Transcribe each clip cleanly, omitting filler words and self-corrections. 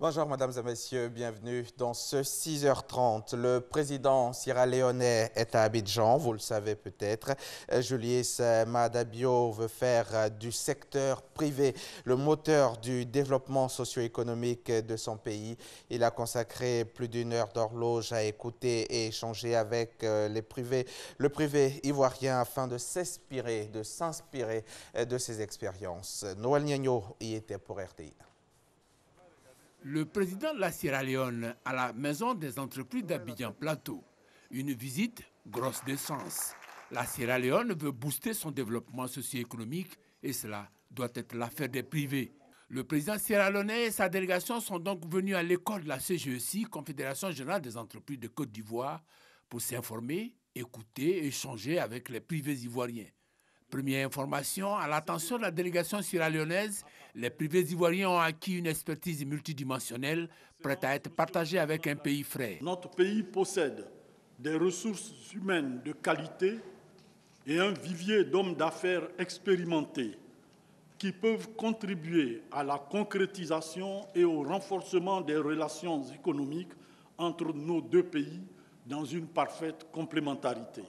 Bonjour mesdames et messieurs, bienvenue dans ce 6h30. Le président sierra-léonais est à Abidjan, vous le savez peut-être. Julius Maada Bio veut faire du secteur privé le moteur du développement socio-économique de son pays. Il a consacré plus d'une heure d'horloge à écouter et échanger avec le privé ivoirien afin de s'inspirer de ses expériences. Noël Niagno y était pour RTI. Le président de la Sierra Leone à la maison des entreprises d'Abidjan Plateau. Une visite grosse de sens. La Sierra Leone veut booster son développement socio-économique et cela doit être l'affaire des privés. Le président sierra-léonais et sa délégation sont donc venus à l'école de la CGEC, Confédération Générale des Entreprises de Côte d'Ivoire, pour s'informer, écouter et échanger avec les privés ivoiriens. Première information, à l'attention de la délégation sierra-léonaise, les privés ivoiriens ont acquis une expertise multidimensionnelle prête à être partagée avec un pays frère. Notre pays possède des ressources humaines de qualité et un vivier d'hommes d'affaires expérimentés qui peuvent contribuer à la concrétisation et au renforcement des relations économiques entre nos deux pays dans une parfaite complémentarité.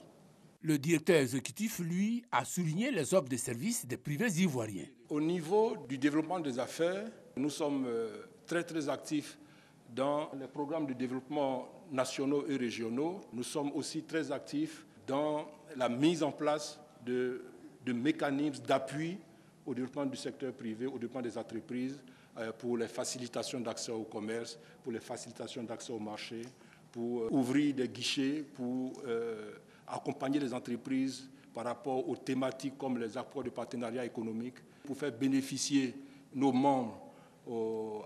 Le directeur exécutif, lui, a souligné les offres de services des privés ivoiriens. Au niveau du développement des affaires, nous sommes très actifs dans les programmes de développement nationaux et régionaux. Nous sommes aussi très actifs dans la mise en place de mécanismes d'appui au développement du secteur privé, au développement des entreprises, pour les facilitations d'accès au commerce, pour les facilitations d'accès au marché, pour ouvrir des guichets, pour accompagner les entreprises par rapport aux thématiques comme les accords de partenariat économique, pour faire bénéficier nos membres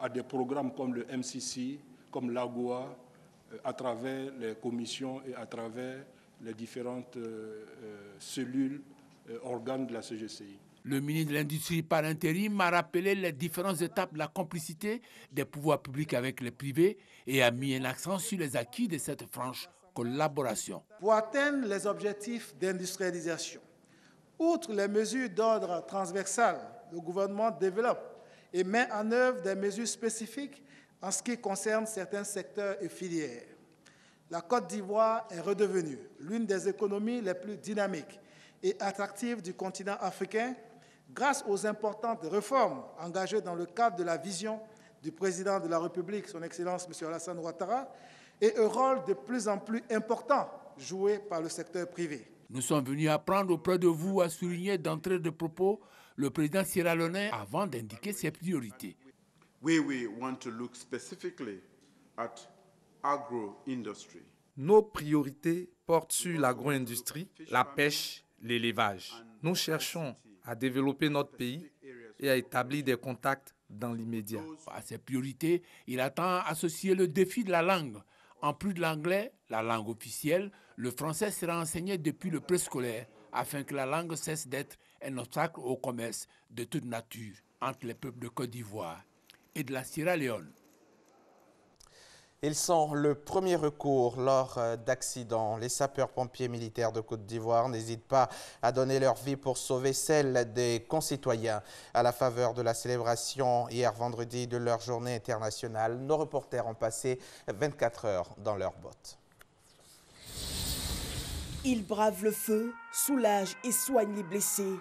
à des programmes comme le MCC, comme l'AGOA, à travers les commissions et à travers les différentes cellules, organes de la CGCI. Le ministre de l'Industrie par intérim a rappelé les différentes étapes de la complicité des pouvoirs publics avec les privés et a mis un accent sur les acquis de cette franche collaboration. Pour atteindre les objectifs d'industrialisation, outre les mesures d'ordre transversal, le gouvernement développe et met en œuvre des mesures spécifiques en ce qui concerne certains secteurs et filières. La Côte d'Ivoire est redevenue l'une des économies les plus dynamiques et attractives du continent africain grâce aux importantes réformes engagées dans le cadre de la vision du président de la République, son Excellence M. Alassane Ouattara, et un rôle de plus en plus important joué par le secteur privé. Nous sommes venus apprendre auprès de vous, à souligner d'entrée de propos le président sierra-léonais avant d'indiquer ses priorités. We want to look specifically at agro-industry. Nos priorités portent sur l'agro-industrie, la pêche, l'élevage. Nous cherchons à développer notre pays et à établir des contacts dans l'immédiat. À ces priorités, il attend associer le défi de la langue. En plus de l'anglais, la langue officielle, le français sera enseigné depuis le préscolaire afin que la langue cesse d'être un obstacle au commerce de toute nature entre les peuples de Côte d'Ivoire et de la Sierra Leone. Ils sont le premier recours lors d'accidents. Les sapeurs-pompiers militaires de Côte d'Ivoire n'hésitent pas à donner leur vie pour sauver celle des concitoyens. À la faveur de la célébration hier vendredi de leur journée internationale, nos reporters ont passé 24 heures dans leurs bottes. Ils bravent le feu, soulagent et soignent les blessés.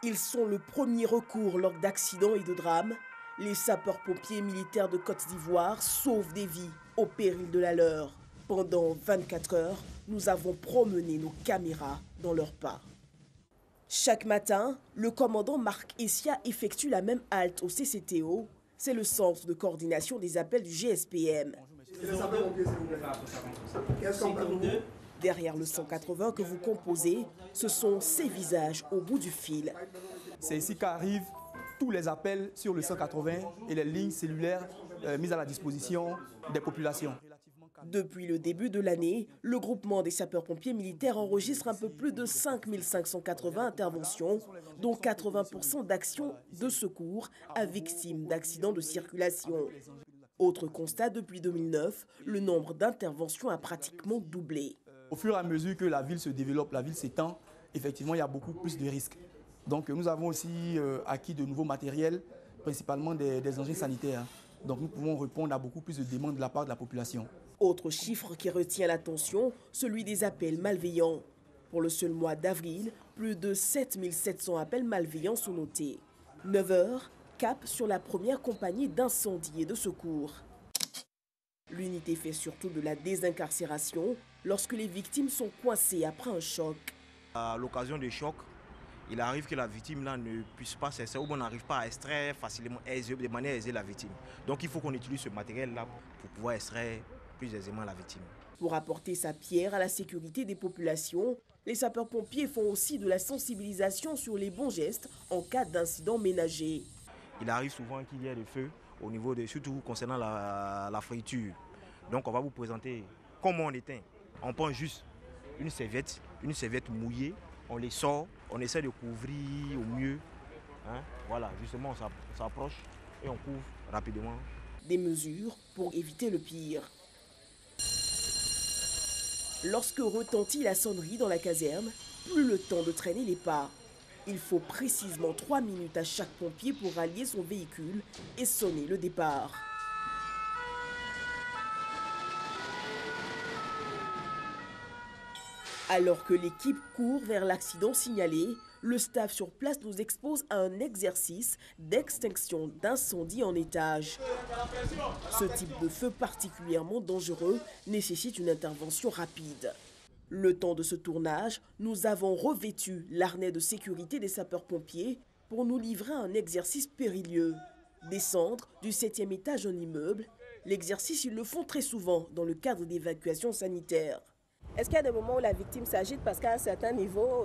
Ils sont le premier recours lors d'accidents et de drames. Les sapeurs-pompiers militaires de Côte d'Ivoire sauvent des vies au péril de la leur. Pendant 24 heures, nous avons promené nos caméras dans leurs pas. Chaque matin, le commandant Marc Essia effectue la même halte au CCTO. C'est le centre de coordination des appels du GSPM. Derrière le 180 que vous composez, ce sont ces visages au bout du fil. C'est ici qu'arrivent tous les appels sur le 180 et les lignes cellulaires mises à la disposition des populations. Depuis le début de l'année, le groupement des sapeurs-pompiers militaires enregistre un peu plus de 5580 interventions, dont 80% d'actions de secours à victimes d'accidents de circulation. Autre constat, depuis 2009, le nombre d'interventions a pratiquement doublé. Au fur et à mesure que la ville se développe, la ville s'étend, effectivement, il y a beaucoup plus de risques. Donc nous avons aussi acquis de nouveaux matériels, principalement des engins sanitaires. Donc nous pouvons répondre à beaucoup plus de demandes de la part de la population. Autre chiffre qui retient l'attention, celui des appels malveillants. Pour le seul mois d'avril, plus de 7700 appels malveillants sont notés. 9 heures, cap sur la première compagnie d'incendie et de secours. L'unité fait surtout de la désincarcération lorsque les victimes sont coincées après un choc. À l'occasion des chocs, il arrive que la victime là, ne puisse pas s'extraire ou on n'arrive pas à extraire facilement, de manière aisée la victime. Donc il faut qu'on utilise ce matériel-là pour pouvoir extraire plus aisément la victime. Pour apporter sa pierre à la sécurité des populations, les sapeurs-pompiers font aussi de la sensibilisation sur les bons gestes en cas d'incident ménager. Il arrive souvent qu'il y ait des feux au niveau de, surtout concernant la friture. Donc on va vous présenter comment on éteint. On prend juste une serviette mouillée, on les sort, on essaie de couvrir au mieux. Hein? Voilà, justement on s'approche et on couvre rapidement. Des mesures pour éviter le pire. Lorsque retentit la sonnerie dans la caserne, plus le temps de traîner les pas. Il faut précisément 3 minutes à chaque pompier pour rallier son véhicule et sonner le départ. Alors que l'équipe court vers l'accident signalé, le staff sur place nous expose à un exercice d'extinction d'incendie en étage. Ce type de feu particulièrement dangereux nécessite une intervention rapide. Le temps de ce tournage, nous avons revêtu l'harnais de sécurité des sapeurs-pompiers pour nous livrer à un exercice périlleux. Descendre du 7e étage d'un immeuble, l'exercice ils le font très souvent dans le cadre d'évacuation sanitaire. Est-ce qu'il y a des moments où la victime s'agite parce qu'à un certain niveau,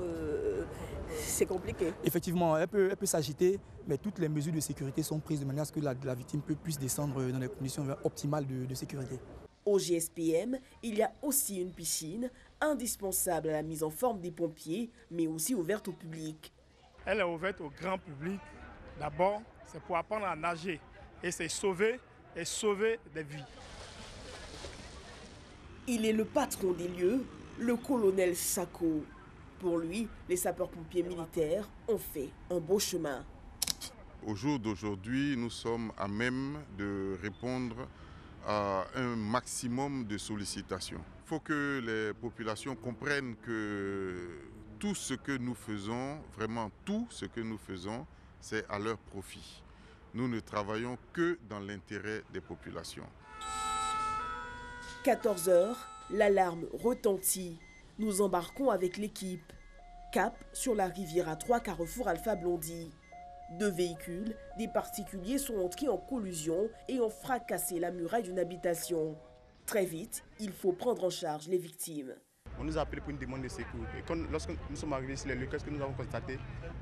c'est compliqué? Effectivement, elle peut s'agiter, mais toutes les mesures de sécurité sont prises de manière à ce que la victime puisse descendre dans des conditions optimales de sécurité. Au GSPM, il y a aussi une piscine, indispensable à la mise en forme des pompiers, mais aussi ouverte au public. Elle est ouverte au grand public. D'abord, c'est pour apprendre à nager et c'est sauver des vies. Il est le patron des lieux, le colonel Sako. Pour lui, les sapeurs-pompiers militaires ont fait un beau chemin. Au jour d'aujourd'hui, nous sommes à même de répondre à un maximum de sollicitations. Il faut que les populations comprennent que tout ce que nous faisons, vraiment tout ce que nous faisons, c'est à leur profit. Nous ne travaillons que dans l'intérêt des populations. 14 heures, l'alarme retentit. Nous embarquons avec l'équipe. Cap sur la rivière à 3 carrefour Alpha Blondy. 2 véhicules, des particuliers sont entrés en collusion et ont fracassé la muraille d'une habitation. Très vite, il faut prendre en charge les victimes. On nous a appelé pour une demande de secours. Et lorsque nous sommes arrivés sur les lieux, qu'est-ce que nous avons constaté?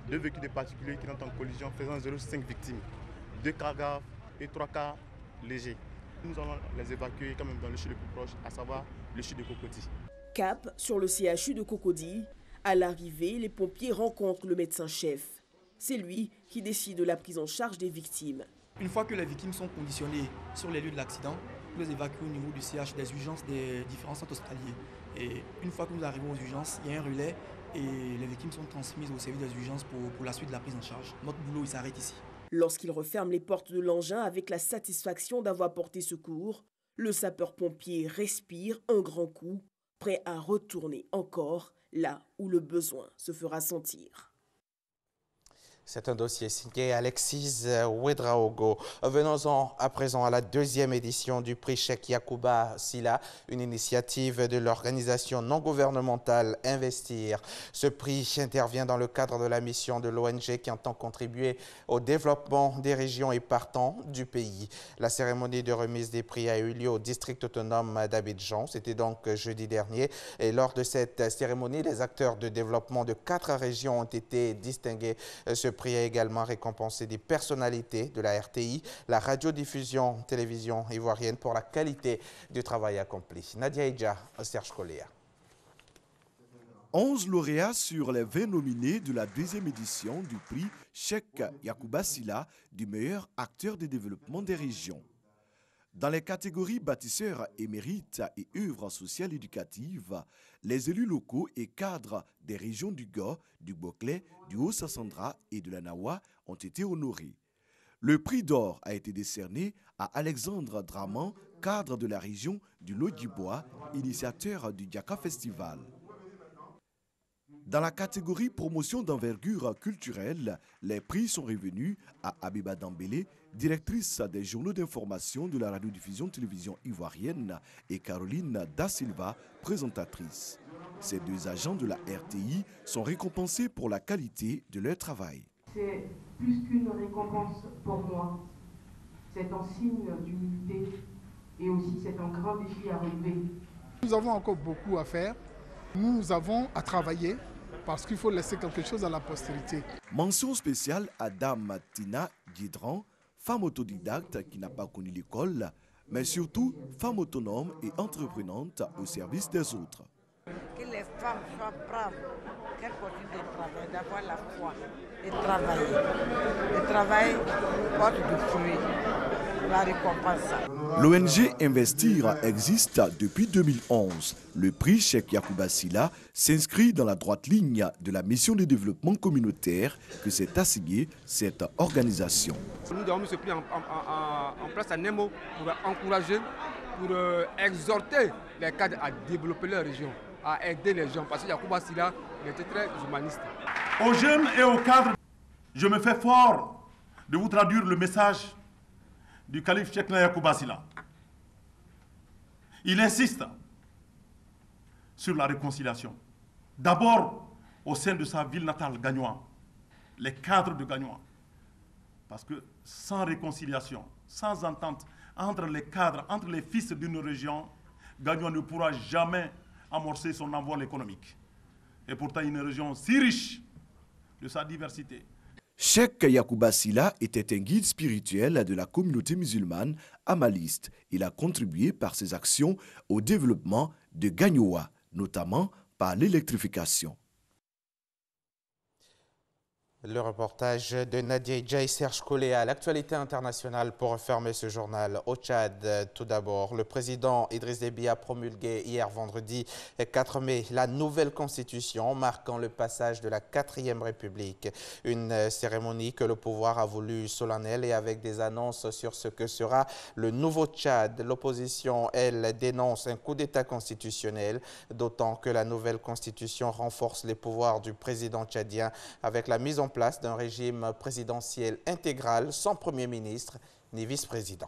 2 véhicules de particuliers qui sont en collision faisant 0,5 victimes. 2 cas graves et 3 cas légers. Nous allons les évacuer quand même dans le CHU le plus proche, à savoir le CHU de Cocody. Cap sur le CHU de Cocody. À l'arrivée, les pompiers rencontrent le médecin-chef. C'est lui qui décide de la prise en charge des victimes. Une fois que les victimes sont conditionnées sur les lieux de l'accident, nous les évacuons au niveau du CH des urgences des différents centres hospitaliers. Et une fois que nous arrivons aux urgences, il y a un relais et les victimes sont transmises au service des urgences pour la suite de la prise en charge. Notre boulot, il s'arrête ici. Lorsqu'il referme les portes de l'engin avec la satisfaction d'avoir porté secours, le sapeur-pompier respire un grand coup, prêt à retourner encore là où le besoin se fera sentir. C'est un dossier signé Alexis Ouedraogo. Venons-en à présent à la 2e édition du prix Cheikh Yacouba Sylla, une initiative de l'organisation non gouvernementale Investir. Ce prix intervient dans le cadre de la mission de l'ONG qui entend contribuer au développement des régions et partants du pays. La cérémonie de remise des prix a eu lieu au district autonome d'Abidjan. C'était donc jeudi dernier. Et lors de cette cérémonie, les acteurs de développement de 4 régions ont été distingués. Ce prix a également récompensé des personnalités de la RTI, la radiodiffusion télévision ivoirienne pour la qualité du travail accompli. Nadia Idja, Serge Coléa. 11 lauréats sur les 20 nominés de la 2e édition du prix Cheikh Yacouba Sylla du meilleur acteur de développement des régions. Dans les catégories bâtisseurs émérites et œuvres sociales éducatives, les élus locaux et cadres des régions du Gao, du Boclé, du Haut-Sassandra et de la Nawa ont été honorés. Le prix d'or a été décerné à Alexandre Draman, cadre de la région du Lodjibois, initiateur du Diaka Festival. Dans la catégorie promotion d'envergure culturelle, les prix sont revenus à Abiba Dambélé, directrice des journaux d'information de la radiodiffusion télévision ivoirienne, et Caroline Da Silva, présentatrice. Ces deux agents de la RTI sont récompensés pour la qualité de leur travail. C'est plus qu'une récompense pour moi. C'est un signe d'humilité et aussi c'est un grand défi à relever. Nous avons encore beaucoup à faire. Nous avons à travailler parce qu'il faut laisser quelque chose à la postérité. Mention spéciale à Dame Tina Guidran, femme autodidacte qui n'a pas connu l'école, mais surtout femme autonome et entreprenante au service des autres. Que les femmes soient braves, qu'elles continuent de travailler, d'avoir la foi et travailler. Le travail porte du fruit, la récompense. L'ONG Investir existe depuis 2011. Le prix Cheikh Yacouba Silla s'inscrit dans la droite ligne de la mission de développement communautaire que s'est assignée cette organisation. Nous avons mis ce prix en place à Nemo pour encourager, pour exhorter les cadres à développer leur région, à aider les gens, parce que Yacouba Silla était très humaniste. Aux jeunes et aux cadres, je me fais fort de vous traduire le message du calife Cheikh Yacouba Silla. Il insiste sur la réconciliation. D'abord, au sein de sa ville natale, Gagnoa, les cadres de Gagnoa. Parce que sans réconciliation, sans entente entre les cadres, entre les fils d'une région, Gagnoa ne pourra jamais amorcer son envol économique. Et pourtant, une région si riche de sa diversité. Cheikh Yacouba Silla était un guide spirituel de la communauté musulmane amaliste. Il a contribué par ses actions au développement de Gagnoa, notamment par l'électrification. Le reportage de Nadia Idja et Serge Collet à l'actualité internationale pour refermer ce journal. Au Tchad, tout d'abord, le président Idriss Déby a promulgué hier vendredi 4 mai la nouvelle constitution marquant le passage de la 4e République. Une cérémonie que le pouvoir a voulu solennelle et avec des annonces sur ce que sera le nouveau Tchad. L'opposition, elle, dénonce un coup d'État constitutionnel, d'autant que la nouvelle constitution renforce les pouvoirs du président tchadien avec la mise en place d'un régime présidentiel intégral sans Premier ministre ni vice-président.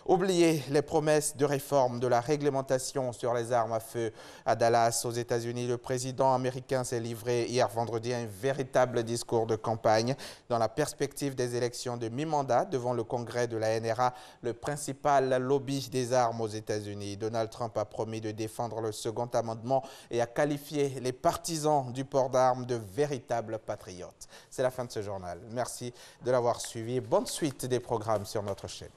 Oubliez les promesses de réforme de la réglementation sur les armes à feu. À Dallas, aux États-Unis, le président américain s'est livré hier vendredi à un véritable discours de campagne dans la perspective des élections de mi-mandat devant le Congrès de la NRA, le principal lobby des armes aux États-Unis. Donald Trump a promis de défendre le second amendement et a qualifié les partisans du port d'armes de véritables patriotes. C'est la fin de ce journal. Merci de l'avoir suivi. Bonne suite des programmes sur notre chaîne.